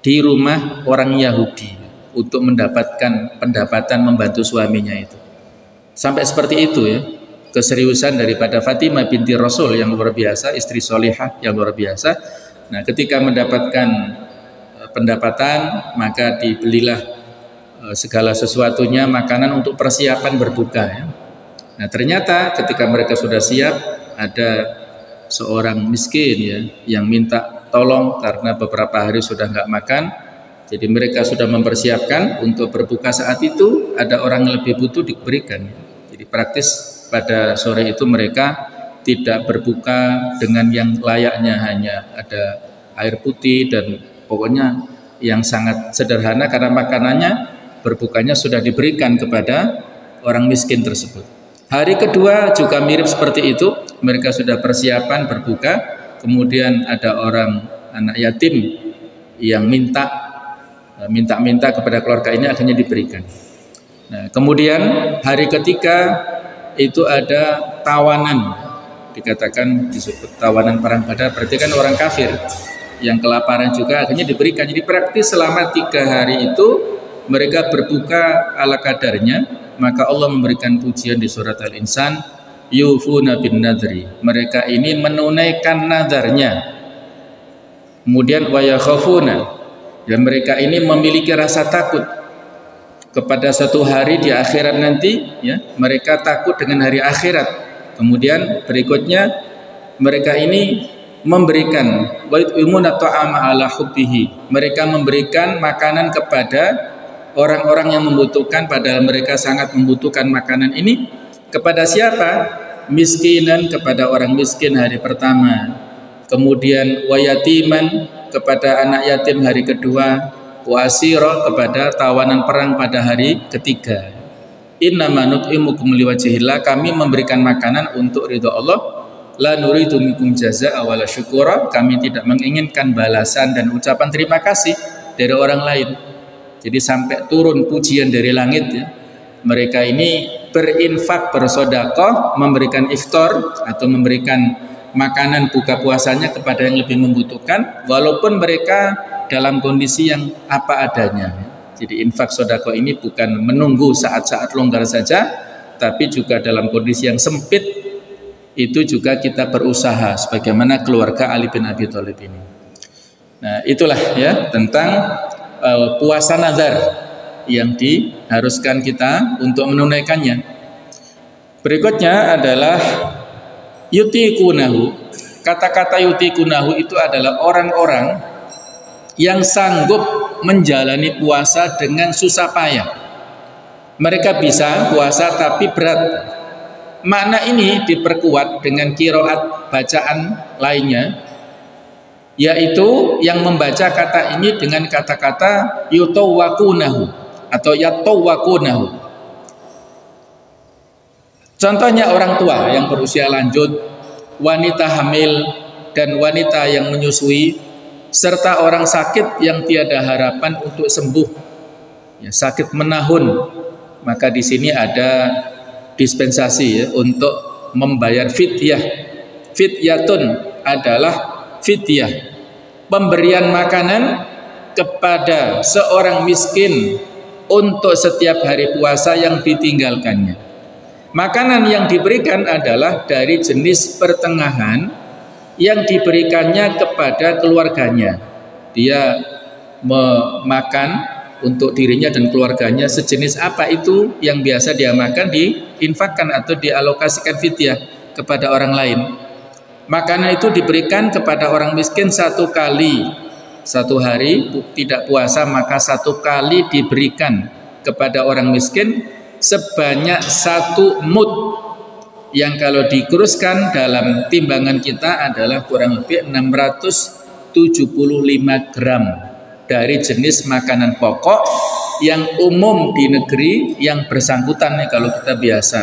Speaker 1: di rumah orang Yahudi untuk mendapatkan pendapatan membantu suaminya itu. Sampai seperti itu ya, keseriusan daripada Fatimah binti Rasul yang luar biasa, istri solihah yang luar biasa. Nah, ketika mendapatkan pendapatan, maka dibelilah segala sesuatunya, makanan untuk persiapan berbuka ya. Nah, ternyata ketika mereka sudah siap, ada seorang miskin ya yang minta tolong karena beberapa hari sudah nggak makan. Jadi mereka sudah mempersiapkan untuk berbuka, saat itu ada orang yang lebih butuh diberikan. Jadi praktis pada sore itu mereka tidak berbuka dengan yang layaknya, hanya ada air putih dan pokoknya yang sangat sederhana, karena makanannya, berbukanya sudah diberikan kepada orang miskin tersebut. Hari kedua juga mirip seperti itu, mereka sudah persiapan berbuka, kemudian ada orang anak yatim yang minta kepada keluarga ini, akhirnya diberikan. Nah, kemudian hari ketiga itu ada tawanan, dikatakan disebut tawanan perang Badar, berarti kan orang kafir yang kelaparan juga, akhirnya diberikan. Jadi praktis selama 3 hari itu mereka berbuka ala kadarnya. Maka Allah memberikan pujian di surat Al-Insan, yufuna bin nadri, mereka ini menunaikan nadarnya. Kemudian wa yakhafuna, dan mereka ini memiliki rasa takut kepada satu hari di akhirat nanti ya, mereka takut dengan hari akhirat. Kemudian berikutnya mereka ini memberikan wa yu'minuna ta'ama ala hubbihi, mereka memberikan makanan kepada orang-orang yang membutuhkan, padahal mereka sangat membutuhkan makanan ini. Kepada siapa? Miskinan, kepada orang miskin hari pertama. Kemudian wayatiman, kepada anak yatim hari kedua. Wasiro, kepada tawanan perang pada hari ketiga. Innama nut'imukum liwajhillah, kami memberikan makanan untuk ridha Allah. La nuridu minkum jazaa'a wala syukura, kami tidak menginginkan balasan dan ucapan terima kasih dari orang lain. Jadi sampai turun pujian dari langit ya. Mereka ini berinfak, bersedekah, memberikan iftar atau memberikan makanan buka puasanya kepada yang lebih membutuhkan, walaupun mereka dalam kondisi yang apa adanya. Jadi infak sedekah ini bukan menunggu saat-saat longgar saja, tapi juga dalam kondisi yang sempit itu juga kita berusaha sebagaimana keluarga Ali bin Abi Thalib ini. Nah, itulah ya tentang puasa nazar yang diharuskan kita untuk menunaikannya. Berikutnya adalah yutikunahu. Kata-kata yutikunahu itu adalah orang-orang yang sanggup menjalani puasa dengan susah payah. Mereka bisa puasa tapi berat. Makna ini diperkuat dengan qiraat bacaan lainnya, yaitu yang membaca kata ini dengan kata-kata yutawwakunahu atau yatawwakunahu. Contohnya orang tua yang berusia lanjut, wanita hamil dan wanita yang menyusui, serta orang sakit yang tiada harapan untuk sembuh, ya, sakit menahun. Maka di sini ada dispensasi ya, untuk membayar fidyah. Fidyatun adalah fidyah, pemberian makanan kepada seorang miskin untuk setiap hari puasa yang ditinggalkannya. Makanan yang diberikan adalah dari jenis pertengahan yang diberikannya kepada keluarganya. Dia memakan untuk dirinya dan keluarganya sejenis apa itu yang biasa dia makan, diinfakkan atau dialokasikan fidyah kepada orang lain. Makanan itu diberikan kepada orang miskin satu kali. Satu hari tidak puasa, maka satu kali diberikan kepada orang miskin sebanyak 1 mud, yang kalau dikuruskan dalam timbangan kita adalah kurang lebih 675 gram dari jenis makanan pokok yang umum di negeri yang bersangkutan. Kalau kita biasa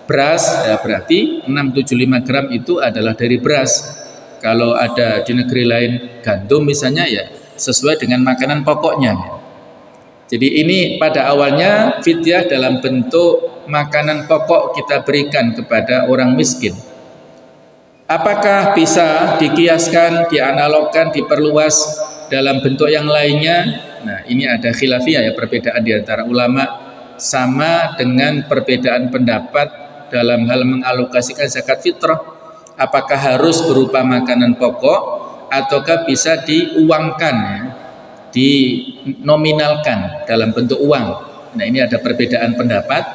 Speaker 1: beras, ya berarti 675 gram itu adalah dari beras. Kalau ada di negeri lain gandum misalnya, ya sesuai dengan makanan pokoknya. Jadi ini pada awalnya fidyah dalam bentuk makanan pokok kita berikan kepada orang miskin. Apakah bisa dikiaskan, dianalogkan, diperluas dalam bentuk yang lainnya? Nah, ini ada khilafiyah, ya, perbedaan di antara ulama, sama dengan perbedaan pendapat dalam hal mengalokasikan zakat fitrah. Apakah harus berupa makanan pokok ataukah bisa diuangkan, ya, dinominalkan dalam bentuk uang? Nah, ini ada perbedaan pendapat.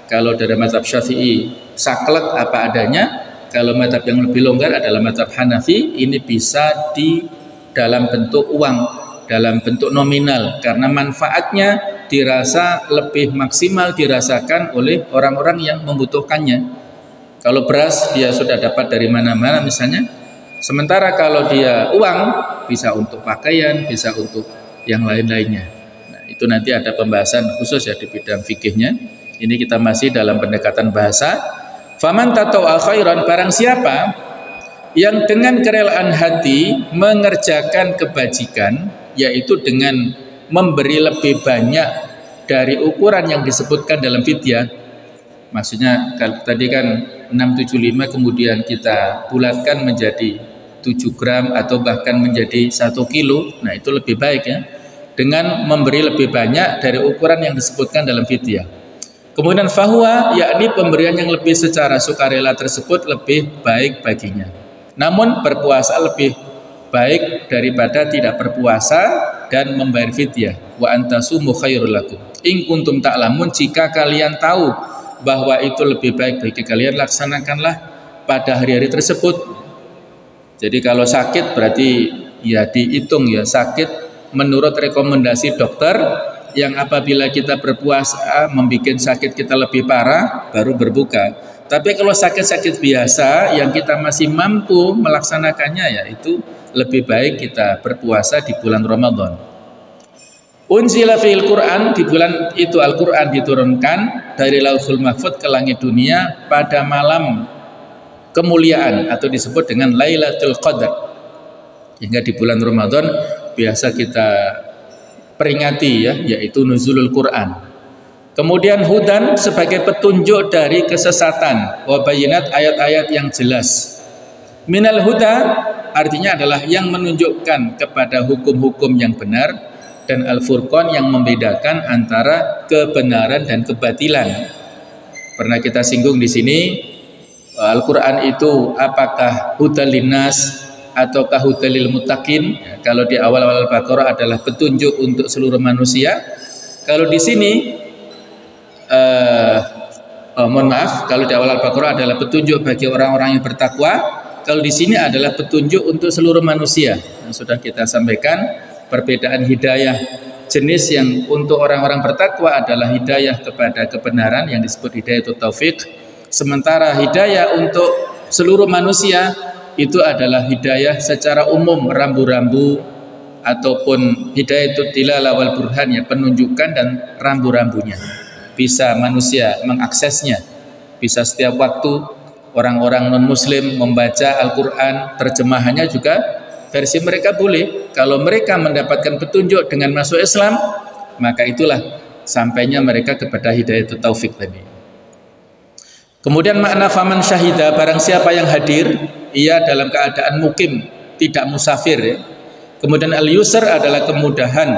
Speaker 1: Kalau dari mazhab Syafi'i saklek apa adanya. Kalau mazhab yang lebih longgar adalah mazhab Hanafi, ini bisa di dalam bentuk uang, dalam bentuk nominal, karena manfaatnya dirasa lebih maksimal dirasakan oleh orang-orang yang membutuhkannya. Kalau beras dia sudah dapat dari mana-mana misalnya, sementara kalau dia uang bisa untuk pakaian, bisa untuk yang lain-lainnya. Nah, itu nanti ada pembahasan khusus, ya, di bidang fikihnya. Ini kita masih dalam pendekatan bahasa. Faman tataw'a khairan, barang siapa yang dengan kerelaan hati mengerjakan kebajikan, yaitu dengan memberi lebih banyak dari ukuran yang disebutkan dalam fidyah. Maksudnya kalau tadi kan 675 kemudian kita bulatkan menjadi 7 gram atau bahkan menjadi 1 kilo. Nah, itu lebih baik, ya, dengan memberi lebih banyak dari ukuran yang disebutkan dalam fidyah. Kemudian fahuwa, yakni pemberian yang lebih secara sukarela tersebut lebih baik baginya. Namun berpuasa lebih baik daripada tidak berpuasa dan membayar fidyah. Wa antasumu khairul lakum in kuntum ta'lamun, jika kalian tahu bahwa itu lebih baik bagi kalian, laksanakanlah pada hari-hari tersebut. Jadi kalau sakit berarti ya dihitung, ya, sakit menurut rekomendasi dokter, yang apabila kita berpuasa membuat sakit kita lebih parah baru berbuka. Tapi kalau sakit-sakit biasa yang kita masih mampu melaksanakannya, ya itu lebih baik kita berpuasa di bulan Ramadan. Unzila fil Quran, di bulan itu Al-Quran diturunkan dari Lauhul Mahfuz ke langit dunia pada malam kemuliaan atau disebut dengan Lailatul Qadar. Hingga di bulan Ramadan biasa kita peringati, ya, yaitu nuzulul Quran. Kemudian hudan sebagai petunjuk dari kesesatan, wa bayyinat, ayat-ayat yang jelas. Minal huda artinya adalah yang menunjukkan kepada hukum-hukum yang benar, dan al-furqan yang membedakan antara kebenaran dan kebatilan. Pernah kita singgung di sini, Al-Quran itu apakah hudal linnas ataukah hudalil muttaqin? Ya, kalau di awal-awal Al-Baqarah adalah petunjuk untuk seluruh manusia. Kalau di sini mohon maaf, kalau di awal Al-Baqarah adalah petunjuk bagi orang-orang yang bertakwa. Kalau di sini adalah petunjuk untuk seluruh manusia. Yang sudah kita sampaikan, perbedaan hidayah jenis yang untuk orang-orang bertakwa adalah hidayah kepada kebenaran yang disebut hidayah taufik. Sementara hidayah untuk seluruh manusia itu adalah hidayah secara umum, rambu-rambu ataupun hidayatul dilalah wal burhan, ya, penunjukan dan rambu-rambunya. Bisa manusia mengaksesnya, bisa setiap waktu. Orang-orang non-muslim membaca Al-Quran, terjemahannya juga versi mereka boleh. Kalau mereka mendapatkan petunjuk dengan masuk Islam, maka itulah sampainya mereka kepada hidayatul taufik tadi. Kemudian makna faman syahida, barang siapa yang hadir, ia dalam keadaan mukim, tidak musafir, ya. Kemudian al-yusr adalah kemudahan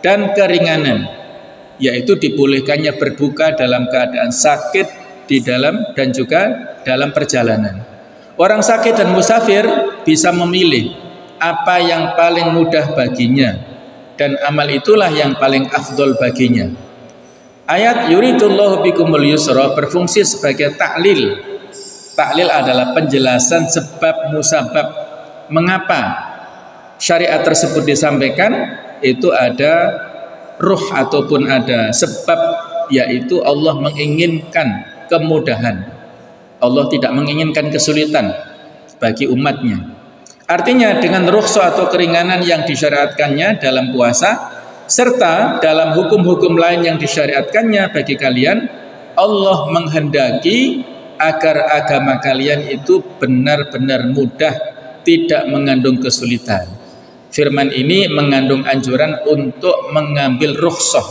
Speaker 1: dan keringanan, yaitu dibolehkannya berbuka dalam keadaan sakit di dalam dan juga dalam perjalanan. Orang sakit dan musafir bisa memilih apa yang paling mudah baginya, dan amal itulah yang paling afdol baginya. Ayat yuridullahu bikumul yusra berfungsi sebagai taklil. Taklil adalah penjelasan sebab musabab, mengapa syariat tersebut disampaikan. Itu ada ruh ataupun ada sebab, yaitu Allah menginginkan kemudahan. Allah tidak menginginkan kesulitan bagi umatnya. Artinya dengan rukhsah atau keringanan yang disyariatkannya dalam puasa serta dalam hukum-hukum lain yang disyariatkannya bagi kalian, Allah menghendaki agar agama kalian itu benar-benar mudah, tidak mengandung kesulitan. Firman ini mengandung anjuran untuk mengambil rukhsah,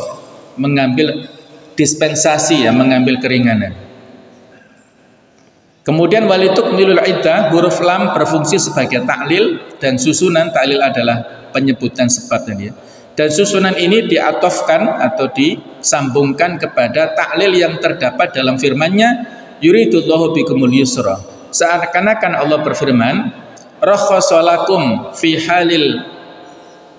Speaker 1: mengambil dispensasi, ya, mengambil keringanan. Kemudian walitukmilul iddah, huruf lam berfungsi sebagai taklil dan susunan. Taklil adalah penyebutan sebab tadi, ya. Dan susunan ini diatofkan atau disambungkan kepada taklil yang terdapat dalam firman-Nya yuridullahu bikumul yusra. Seakan-akan Allah berfirman, rakhasalakum fi halil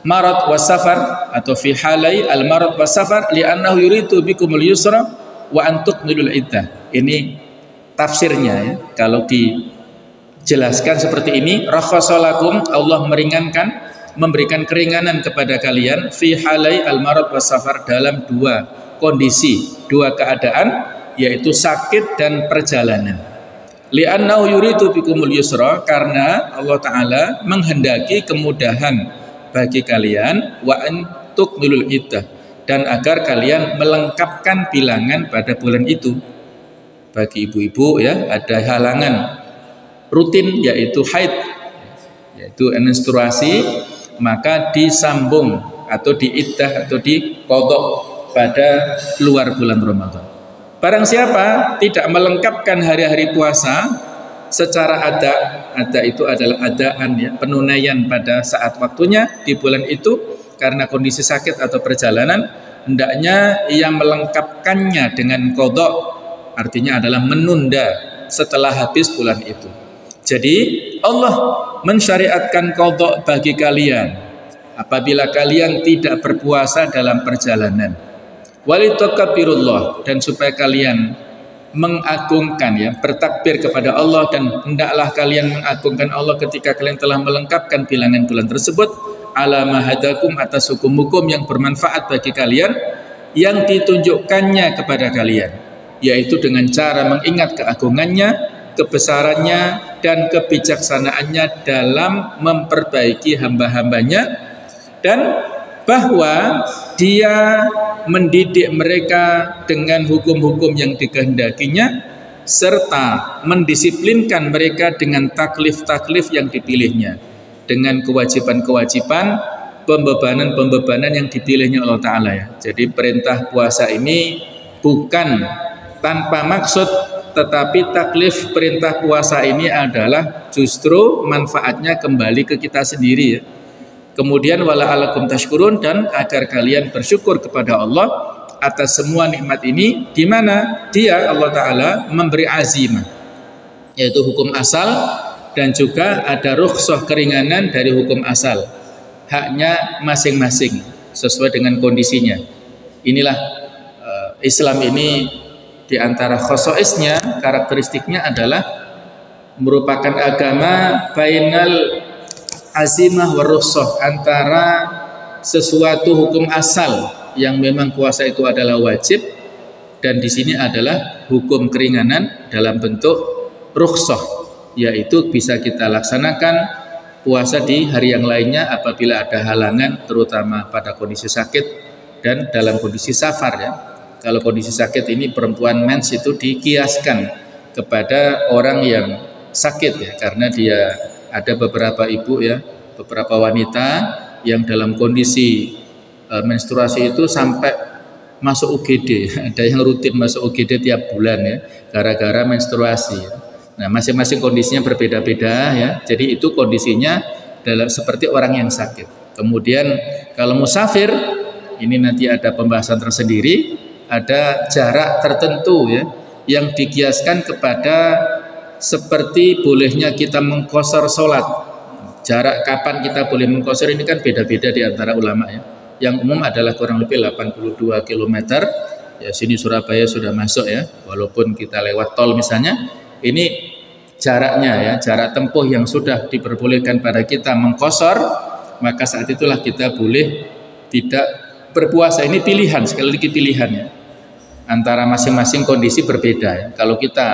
Speaker 1: marad wasafar, atau fi halai al marad wasafar li'annahu yuridu bikumul yusra wa antukmilul iddah. Ini tafsirnya, ya. Kalau dijelaskan seperti ini, rakhasalakum, Allah meringankan, memberikan keringanan kepada kalian fi halai al marad wasafar, dalam dua kondisi, dua keadaan, yaitu sakit dan perjalanan. Li'annahu yuridu bikumul yusra, karena Allah Ta'ala menghendaki kemudahan bagi kalian, wa antukmilul iddah, dan agar kalian melengkapkan bilangan pada bulan itu. Bagi ibu-ibu, ya, ada halangan rutin yaitu haid, yaitu menstruasi, maka disambung atau diiddah atau diqadha pada keluar bulan Ramadan. Barang siapa tidak melengkapkan hari-hari puasa secara ada itu adalah adaan, ya, penunaian pada saat waktunya di bulan itu karena kondisi sakit atau perjalanan, hendaknya ia melengkapkannya dengan qadha, artinya adalah menunda setelah habis bulan itu. Jadi Allah mensyariatkan qadha bagi kalian apabila kalian tidak berpuasa dalam perjalanan. Walitukabirullah, dan supaya kalian mengagungkan, ya, bertakbir kepada Allah, dan hendaklah kalian mengagungkan Allah ketika kalian telah melengkapkan bilangan bulan tersebut, ala mahadakum, atas hukum-hukum yang bermanfaat bagi kalian yang ditunjukkannya kepada kalian, yaitu dengan cara mengingat keagungannya, kebesarannya, dan kebijaksanaannya dalam memperbaiki hamba-hambanya, dan bahwa Dia mendidik mereka dengan hukum-hukum yang dikehendakinya, serta mendisiplinkan mereka dengan taklif-taklif yang dipilihnya, dengan kewajiban-kewajiban, pembebanan-pembebanan yang dipilihnya Allah Ta'ala, ya. Jadi perintah puasa ini bukan tanpa maksud, tetapi taklif perintah puasa ini adalah justru manfaatnya kembali ke kita sendiri, ya. Kemudian wala'alakum tashkurun, dan agar kalian bersyukur kepada Allah atas semua nikmat ini, di mana Dia, Allah Ta'ala, memberi azimah, yaitu hukum asal, dan juga ada rukhsah, keringanan dari hukum asal, haknya masing-masing sesuai dengan kondisinya. Inilah Islam ini, di antara khosoisnya, karakteristiknya adalah merupakan agama bainal azimah warukhsah, antara sesuatu hukum asal yang memang puasa itu adalah wajib, dan di sini adalah hukum keringanan dalam bentuk rukhsah, yaitu bisa kita laksanakan puasa di hari yang lainnya apabila ada halangan, terutama pada kondisi sakit dan dalam kondisi safar, ya. Kalau kondisi sakit ini, perempuan mens itu dikiaskan kepada orang yang sakit, ya, karena dia ada beberapa ibu, ya, beberapa wanita yang dalam kondisi menstruasi itu sampai masuk UGD. Ada yang rutin masuk UGD tiap bulan, ya, gara-gara menstruasi, ya. Nah, masing-masing kondisinya berbeda-beda, ya. Jadi itu kondisinya dalam seperti orang yang sakit. Kemudian kalau musafir, ini nanti ada pembahasan tersendiri, ada jarak tertentu, ya, yang dikiaskan kepada seperti bolehnya kita mengqashar sholat. Jarak kapan kita boleh mengqashar ini kan beda-beda di antara ulama ya. Yang umum adalah kurang lebih 82 km. Ya sini Surabaya sudah masuk ya, walaupun kita lewat tol misalnya. Ini jaraknya ya, jarak tempuh yang sudah diperbolehkan pada kita mengqashar, maka saat itulah kita boleh tidak berpuasa. Ini pilihan, sekali lagi pilihan ya. Antara masing-masing kondisi berbeda ya. Kalau kita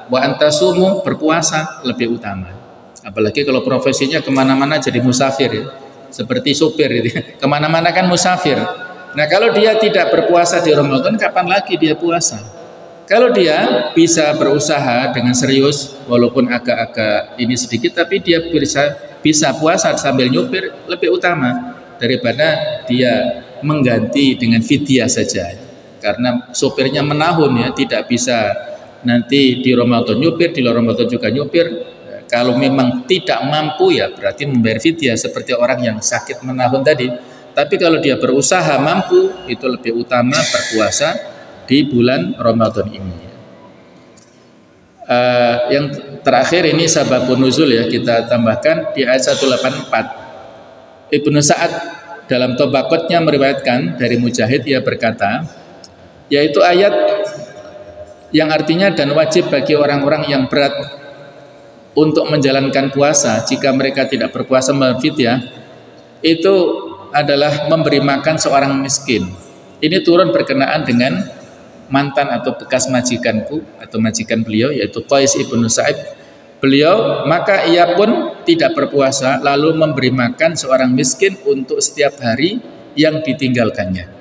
Speaker 1: wa antasumu berpuasa lebih utama. Apalagi kalau profesinya kemana-mana jadi musafir ya. Seperti sopir gitu. Kemana-mana kan musafir. Nah kalau dia tidak berpuasa di Ramadan, kapan lagi dia puasa? Kalau dia bisa berusaha dengan serius, walaupun agak-agak ini sedikit, tapi dia bisa puasa sambil nyupir lebih utama daripada dia mengganti dengan fidyah saja. Karena sopirnya menahun ya, tidak bisa nanti di Ramadan nyupir, di luar Ramadan juga nyupir. Kalau memang tidak mampu ya berarti membayar fidyah seperti orang yang sakit menahun tadi. Tapi kalau dia berusaha mampu, itu lebih utama berpuasa di bulan Ramadan ini. Yang terakhir ini sababun nuzul ya, kita tambahkan di ayat 184. Ibnu Sa'ad dalam Tabaqatnya meriwayatkan dari Mujahid, ia berkata, yaitu ayat yang artinya dan wajib bagi orang-orang yang berat untuk menjalankan puasa jika mereka tidak berpuasa memfidyah, itu adalah memberi makan seorang miskin. Ini turun berkenaan dengan mantan atau bekas majikanku atau majikan beliau, yaitu Qais ibnu Sa'id. Beliau maka ia pun tidak berpuasa lalu memberi makan seorang miskin untuk setiap hari yang ditinggalkannya.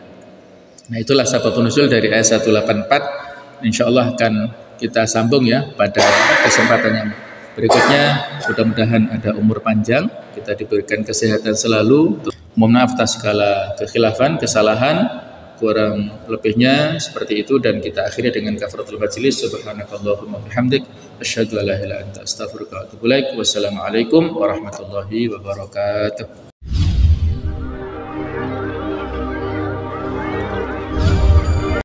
Speaker 1: Nah itulah sababun nuzul dari ayat 184. Insyaallah akan kita sambung ya pada kesempatan yang berikutnya. Mudah-mudahan ada umur panjang, kita diberikan kesehatan selalu. Mohon maaf atas segala kekhilafan, kesalahan, kurang lebihnya seperti itu, dan kita akhiri dengan kafaratul majlis. Subhanakallahumma bihamdik, asyhadu an la ilaha illa anta, astaghfiruka wa atubu ilaik. Wassalamualaikum warahmatullahi wabarakatuh.